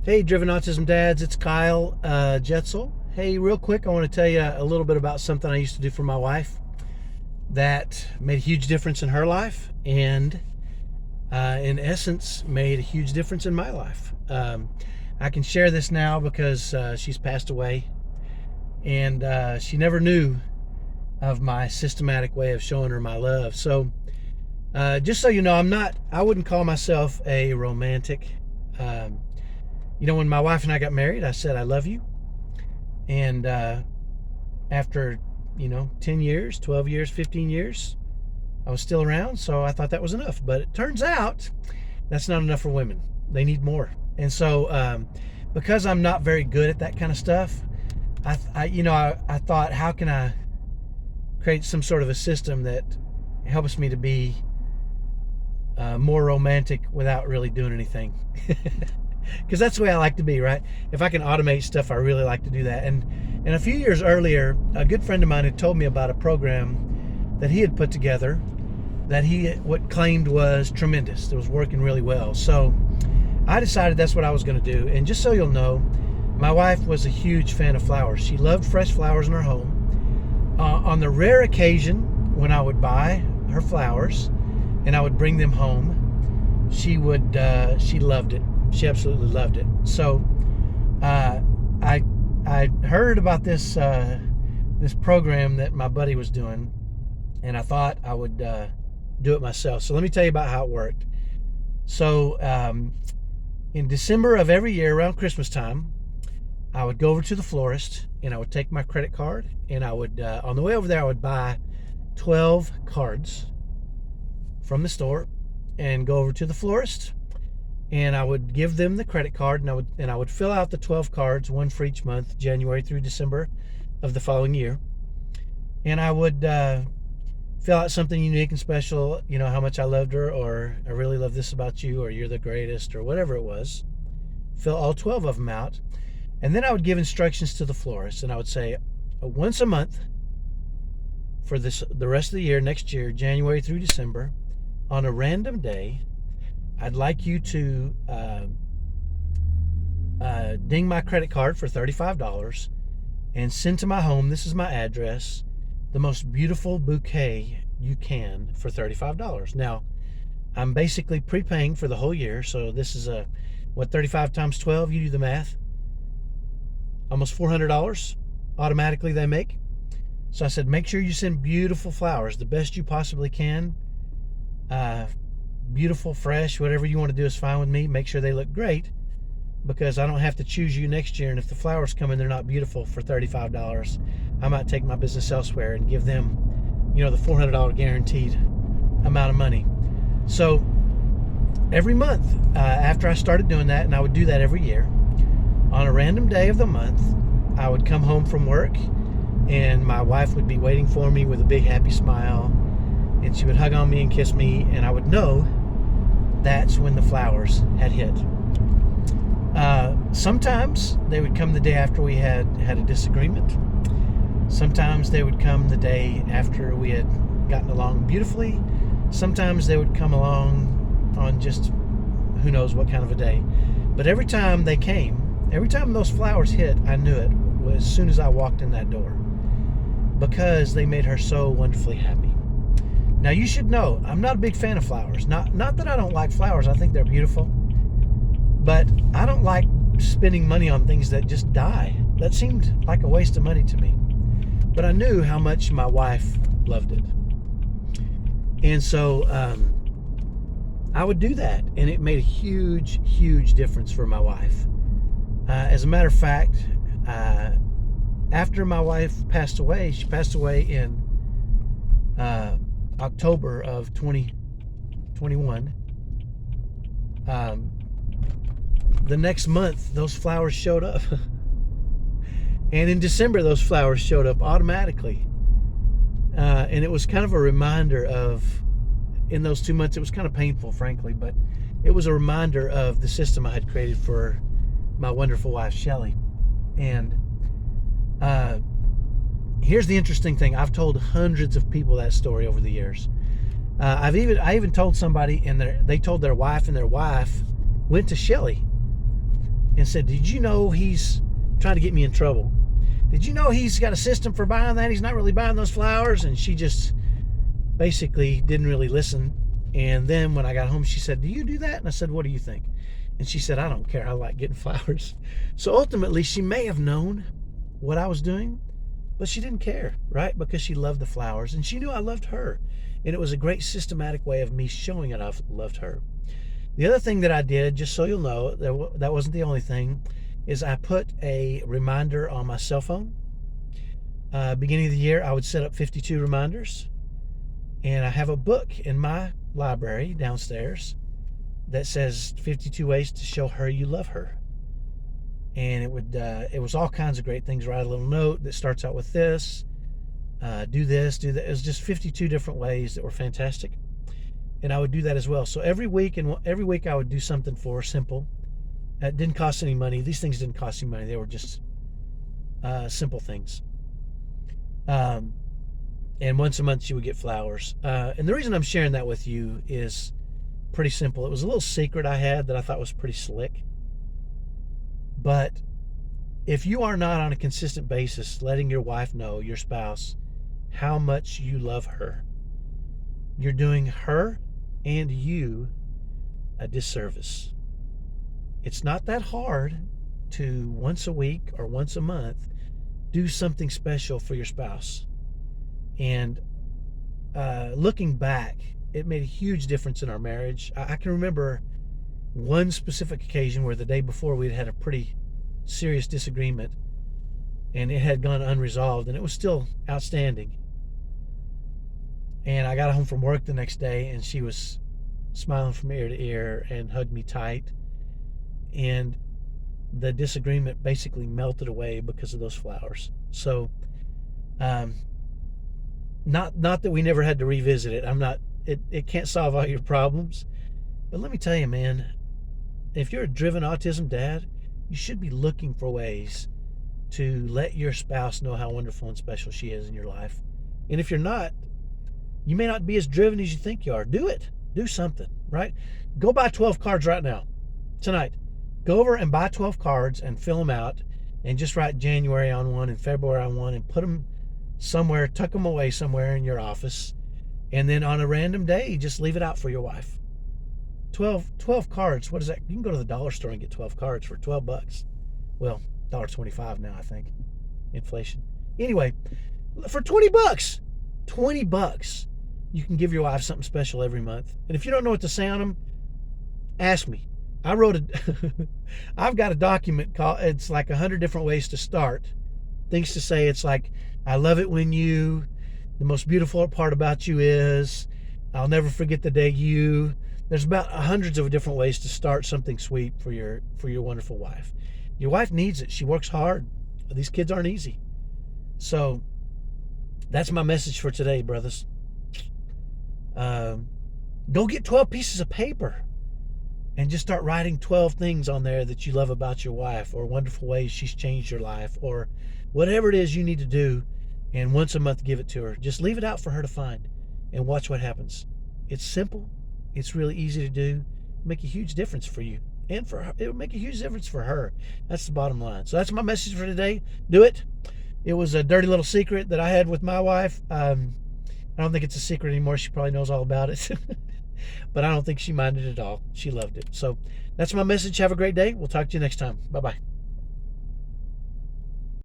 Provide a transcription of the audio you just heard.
Hey, Driven Autism Dads, it's Kyle Jetzel. Hey, real quick, I want to tell you a little bit about something I used to do for my wife that made a huge difference in her life and, in essence, made a huge difference in my life. I can share this now because she's passed away, and she never knew of my systematic way of showing her my love. So, just so you know, I wouldn't call myself a romantic. Um, when my wife and I got married, I said, I love you. And after, 10 years, 12 years, 15 years, I was still around. So I thought that was enough. But it turns out that's not enough for women. They need more. And so because I'm not very good at that kind of stuff, I thought, how can I create some sort of a system that helps me to be more romantic without really doing anything? Because that's the way I like to be, right? If I can automate stuff, I really like to do that. And a few years earlier, a good friend of mine had told me about a program that he had put together that what claimed was tremendous. It was working really well. So I decided that's what I was going to do. And just so you'll know, my wife was a huge fan of flowers. She loved fresh flowers in her home. On the rare occasion when I would buy her flowers and I would bring them home, she loved it. She absolutely loved it. So I heard about this program that my buddy was doing, and I thought I would do it myself. So let me tell you about how it worked. So in December of every year around Christmas time, I would go over to the florist and I would take my credit card, and I would on the way over there I would buy 12 cards from the store and go over to the florist. And I would give them the credit card, and I would fill out the 12 cards, one for each month, January through December of the following year. And I would fill out something unique and special, how much I loved her, or I really love this about you, or you're the greatest, or whatever it was. Fill all 12 of them out. And then I would give instructions to the florist, and I would say, once a month for the rest of the year, next year, January through December, on a random day, I'd like you to ding my credit card for $35 and send to my home, this is my address, the most beautiful bouquet you can for $35. Now, I'm basically prepaying for the whole year, so this is 35 times 12, you do the math, almost $400 automatically they make. So I said, make sure you send beautiful flowers, the best you possibly can. Beautiful, fresh, whatever you want to do is fine with me. Make sure they look great, because I don't have to choose you next year. And if the flowers come in, they're not beautiful for $35, I might take my business elsewhere and give them, the $400 guaranteed amount of money. So every month after I started doing that, and I would do that every year, on a random day of the month, I would come home from work and my wife would be waiting for me with a big happy smile, and she would hug on me and kiss me, and I would know that's when the flowers had hit. Sometimes they would come the day after we had a disagreement. Sometimes they would come the day after we had gotten along beautifully. Sometimes they would come along on just who knows what kind of a day. But every time they came, every time those flowers hit, I knew it as soon as I walked in that door, because they made her so wonderfully happy. Now, you should know, I'm not a big fan of flowers. Not that I don't like flowers. I think they're beautiful. But I don't like spending money on things that just die. That seemed like a waste of money to me. But I knew how much my wife loved it. And so I would do that. And it made a huge, huge difference for my wife. As a matter of fact, after my wife passed away, she passed away in October of 2021. The next month, those flowers showed up. And in December, those flowers showed up automatically. And it was kind of a reminder of, in those 2 months, it was kind of painful, frankly, but it was a reminder of the system I had created for my wonderful wife, Shelley. And here's the interesting thing. I've told hundreds of people that story over the years. I even told somebody, and they told their wife, and their wife went to Shelley and said, did you know he's trying to get me in trouble? Did you know he's got a system for buying that? He's not really buying those flowers. And she just basically didn't really listen. And then when I got home, she said, do you do that? And I said, what do you think? And she said, I don't care. I like getting flowers. So ultimately, she may have known what I was doing, but she didn't care, right? Because she loved the flowers and she knew I loved her. And it was a great systematic way of me showing it I loved her. The other thing that I did, just so you'll know, that wasn't the only thing, is I put a reminder on my cell phone. Beginning of the year, I would set up 52 reminders. And I have a book in my library downstairs that says 52 ways to show her you love her. And it was all kinds of great things. Write a little note that starts out with this, do this, do that. It was just 52 different ways that were fantastic. And I would do that as well. So every week I would do something for her, simple. It didn't cost any money. These things didn't cost any money. They were just simple things. And once a month she would get flowers. And the reason I'm sharing that with you is pretty simple. It was a little secret I had that I thought was pretty slick. But if you are not on a consistent basis letting your wife know, your spouse, how much you love her, you're doing her and you a disservice. It's not that hard to once a week or once a month do something special for your spouse. And looking back, it made a huge difference in our marriage. I can remember one specific occasion where the day before we'd had a pretty serious disagreement and it had gone unresolved and it was still outstanding. And I got home from work the next day and she was smiling from ear to ear and hugged me tight. And the disagreement basically melted away because of those flowers. So, not that we never had to revisit it. It can't solve all your problems. But let me tell you, man, if you're a driven autism dad, you should be looking for ways to let your spouse know how wonderful and special she is in your life. And if you're not, you may not be as driven as you think you are. Do it. Do something, right? Go buy 12 cards right now, tonight. Go over and buy 12 cards and fill them out and just write January on one and February on one and put them somewhere, tuck them away somewhere in your office. And then on a random day, just leave it out for your wife. 12 cards. What is that? You can go to the dollar store and get 12 cards for $12. Well, $1.25 now, I think. Inflation. Anyway, for $20, $20, you can give your wife something special every month. And if you don't know what to say on them, ask me. I've got a document called, it's like 100 different ways to start. Things to say. It's like, I love it when you, the most beautiful part about you is, I'll never forget the day you. There's about hundreds of different ways to start something sweet for your wonderful wife. Your wife needs it. She works hard. These kids aren't easy. So that's my message for today, brothers. Go get 12 pieces of paper and just start writing 12 things on there that you love about your wife, or wonderful ways she's changed your life, or whatever it is you need to do, and once a month give it to her. Just leave it out for her to find and watch what happens. It's simple. It's really easy to do. It'll make a huge difference for you and for her. It'll make a huge difference for her. That's the bottom line. So that's my message for today. Do it. It was a dirty little secret that I had with my wife. I don't think it's a secret anymore. She probably knows all about it. But I don't think she minded at all. She loved it. So that's my message. Have a great day. We'll talk to you next time. Bye-bye.